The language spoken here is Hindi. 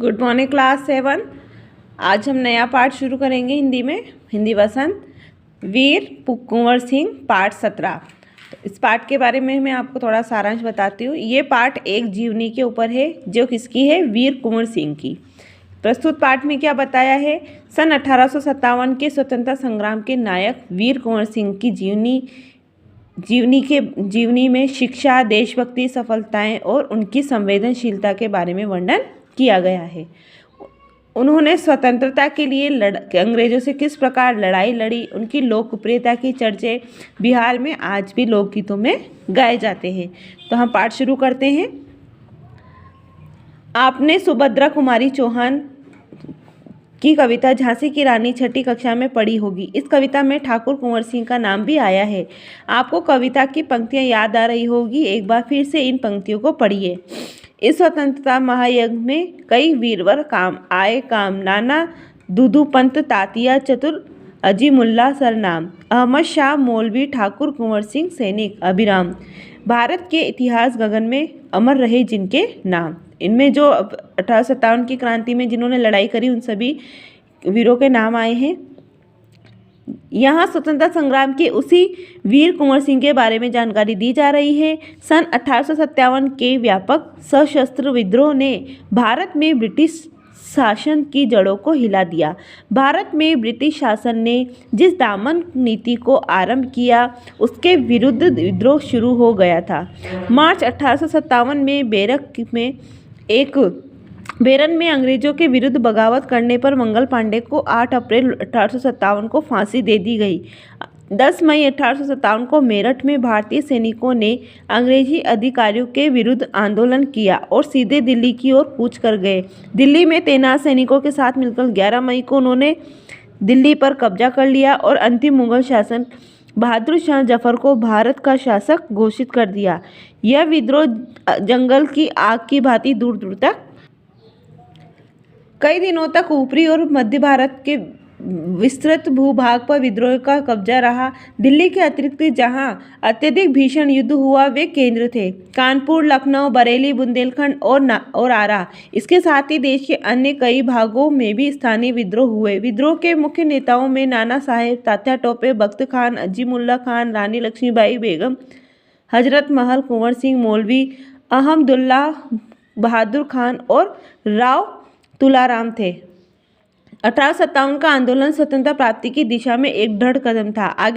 Good morning class 7। आज हम नया पाठ शुरू करेंगे हिंदी में। हिंदी वसंत वीर कुंवर सिंह पाठ 17। तो इस पाठ के बारे में मैं आपको थोड़ा सारांश बताती हूँ। ये पाठ एक जीवनी के ऊपर है जो किसकी है, वीर कुंवर सिंह की। प्रस्तुत पाठ में क्या बताया है, सन 1857 के स्वतंत्रता संग्राम के नायक वीर कुंवर सिंह की जीवनी में शिक्षा, देशभक्ति, सफलताएं और उनकी संवेदनशीलता के बारे में वर्णन किया गया है। उन्होंने स्वतंत्रता के लिए अंग्रेजों से किस प्रकार लड़ाई लड़ी, उनकी लोकप्रियता की चर्चे बिहार में आज भी लोकगीतों में गाए जाते हैं। तो हम पाठ शुरू करते हैं। आपने सुभद्रा कुमारी चौहान की कविता झांसी की रानी छठी कक्षा में पढ़ी होगी। इस कविता में ठाकुर कुंवर सिंह का नाम भी आया है। आपको कविता की पंक्तियां याद आ रही होगी, एक बार फिर से इन पंक्तियों को पढ़िए। इस स्वतंत्रता महायज्ञ में कई वीरवर काम नाना दुदू पंत तातिया चतुर अजीमुल्ला सरनाम अहमद शाह मौलवी ठाकुर कुंवर सिंह सैनिक अभिराम भारत के इतिहास गगन में अमर रहे जिनके नाम। इनमें जो 1857 की क्रांति में जिन्होंने लड़ाई करी उन सभी वीरों के नाम आए हैं। यहाँ स्वतंत्रता संग्राम के उसी वीर कुंवर सिंह के बारे में जानकारी दी जा रही है। सन 1857 के व्यापक सशस्त्र विद्रोह ने भारत में ब्रिटिश शासन की जड़ों को हिला दिया। भारत में ब्रिटिश शासन ने जिस दामन नीति को आरंभ किया उसके विरुद्ध विद्रोह शुरू हो गया था। मार्च 1857 में बेरन में अंग्रेजों के विरुद्ध बगावत करने पर मंगल पांडे को 8 अप्रैल 1857 को फांसी दे दी गई। 10 मई 1857 को मेरठ में भारतीय सैनिकों ने अंग्रेजी अधिकारियों के विरुद्ध आंदोलन किया और सीधे दिल्ली की ओर कूच कर गए। दिल्ली में तैनात सैनिकों के साथ मिलकर 11 मई को उन्होंने दिल्ली पर कब्जा कर लिया और अंतिम मुगल शासक बहादुर शाह जफर को भारत का शासक घोषित कर दिया। यह विद्रोह जंगल की आग की भांति दूर दूर तक कई दिनों तक ऊपरी और मध्य भारत के विस्तृत भूभाग पर विद्रोह का कब्जा रहा। दिल्ली के अतिरिक्त जहां अत्यधिक भीषण युद्ध हुआ वे केंद्र थे कानपुर, लखनऊ, बरेली, बुंदेलखंड और आरा। इसके साथ ही देश के अन्य कई भागों में भी स्थानीय विद्रोह हुए। विद्रोह के मुख्य नेताओं में नाना साहेब, तात्या टोपे, बख्त खान, अजीमुल्ला खान, रानी लक्ष्मीबाई बेगम, हजरत महल, कुंवर सिंह मौलवी, अहमदुल्ला बहादुर खान और राव तुलाराम थे। 1857 का आंदोलन स्वतंत्रता प्राप्ति की दिशा में एक दृढ़ कदम था। आगे